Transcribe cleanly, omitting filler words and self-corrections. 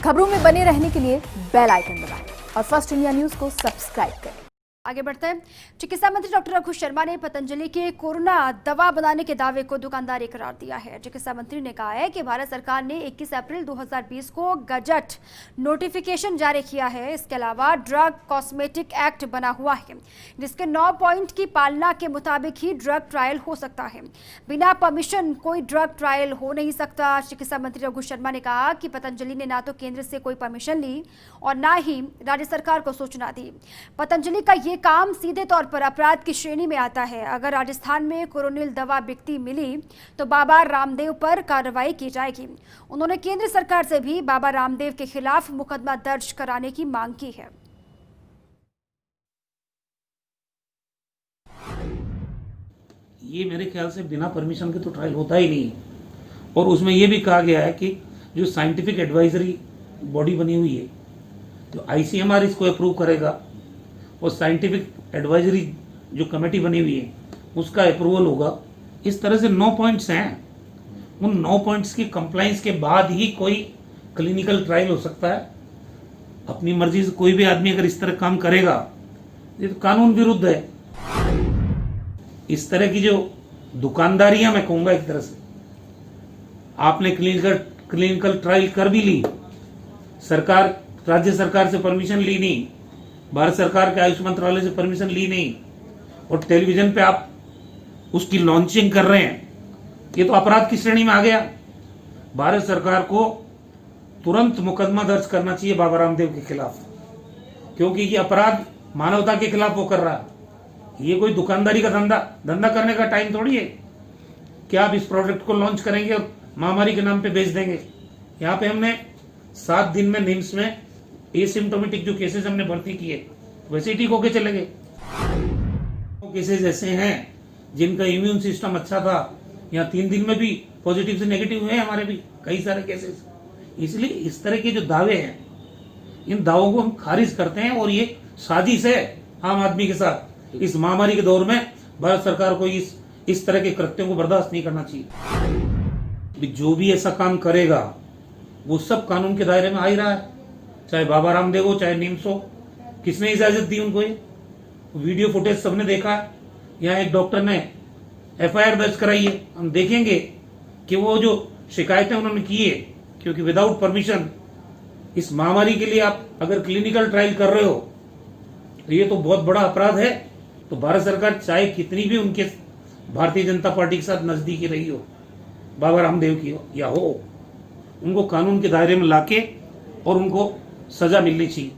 खबरों में बने रहने के लिए बेल आइकन दबाएं और फर्स्ट इंडिया न्यूज को सब्सक्राइब करें। आगे बढ़ते हैं। चिकित्सा मंत्री डॉक्टर रघु शर्मा ने पतंजलि के कोरोना दवा बनाने के दावे को दुकानदारी करार दिया है। चिकित्सा मंत्री ने कहा है कि भारत सरकार ने 21 अप्रैल 2020 को गजट नोटिफिकेशन जारी किया है। इसके अलावा ड्रग कॉस्मेटिक एक्ट बना हुआ है, जिसके 9 पॉइंट की पालना के मुताबिक ही ड्रग ट्रायल हो सकता है। बिना परमिशन कोई ड्रग ट्रायल हो नहीं सकता। चिकित्सा मंत्री रघु शर्मा ने कहा कि पतंजलि ने ना तो केंद्र से कोई परमिशन ली और ना ही राज्य सरकार को सूचना दी। पतंजलि का ये काम सीधे तौर पर अपराध की श्रेणी में आता है। अगर राजस्थान में कोरोनिल दवा बिकती मिली तो बाबा रामदेव पर कार्रवाई की जाएगी। उन्होंने केंद्र सरकार से भी बाबा रामदेव के खिलाफ मुकदमा दर्ज कराने की मांग की है। ये मेरे ख्याल से बिना परमिशन के तो ट्रायल होता ही नहीं, और उसमें ये भी कहा गया है कि जो साइंटिफिक एडवाइजरी बॉडी बनी हुई है तो ICMR इसको अप्रूव करेगा और साइंटिफिक एडवाइजरी जो कमेटी बनी हुई है उसका अप्रूवल होगा। इस तरह से 9 पॉइंट्स हैं। उन 9 पॉइंट्स की कंप्लाइंस के बाद ही कोई क्लिनिकल ट्रायल हो सकता है। अपनी मर्जी से कोई भी आदमी अगर इस तरह काम करेगा ये तो कानून विरुद्ध है। इस तरह की जो दुकानदारियां, मैं कहूंगा एक तरह से, आपने क्लिनिकल ट्रायल कर भी ली, सरकार राज्य सरकार से परमिशन ली नहीं, भारत सरकार के आयुष मंत्रालय से परमिशन ली नहीं, और टेलीविजन पे आप उसकी लॉन्चिंग कर रहे हैं, ये तो अपराध की श्रेणी में आ गया। भारत सरकार को तुरंत मुकदमा दर्ज करना चाहिए बाबा रामदेव के खिलाफ, क्योंकि ये अपराध मानवता के खिलाफ वो कर रहा है। ये कोई दुकानदारी का धंधा करने का टाइम थोड़ी है कि आप इस प्रोडक्ट को लॉन्च करेंगे और महामारी के नाम पे बेच देंगे। यहाँ पे हमने 7 दिन में निम्स में एसिम्टोमेटिक जो केसेस हमने भर्ती किए वैसे ही ठीक होके चले गए। केसेस ऐसे हैं जिनका इम्यून सिस्टम अच्छा था, यहाँ 3 दिन में भी पॉजिटिव से नेगेटिव हुए हमारे भी कई सारे केसेस। इसलिए इस तरह के जो दावे हैं, इन दावों को हम खारिज करते हैं, और ये साजिश है आम आदमी के साथ। इस महामारी के दौर में भारत सरकार को इस तरह के कृत्यों को बर्दाश्त नहीं करना चाहिए। जो भी ऐसा काम करेगा वो सब कानून के दायरे में आ ही रहा है, चाहे बाबा रामदेव हो चाहे निम्स हो। किसने इजाजत दी उनको? ये वीडियो फुटेज सबने देखा है। यहाँ एक डॉक्टर ने FIR दर्ज कराई है। हम देखेंगे कि वो जो शिकायतें उन्होंने की है, क्योंकि विदाउट परमिशन इस महामारी के लिए आप अगर क्लिनिकल ट्रायल कर रहे हो तो ये तो बहुत बड़ा अपराध है। तो भारत सरकार चाहे कितनी भी उनके भारतीय जनता पार्टी के साथ नजदीकी रही हो, बाबा रामदेव की हो या हो, उनको कानून के दायरे में लाके और उनको सजा मिलनी चाहिए।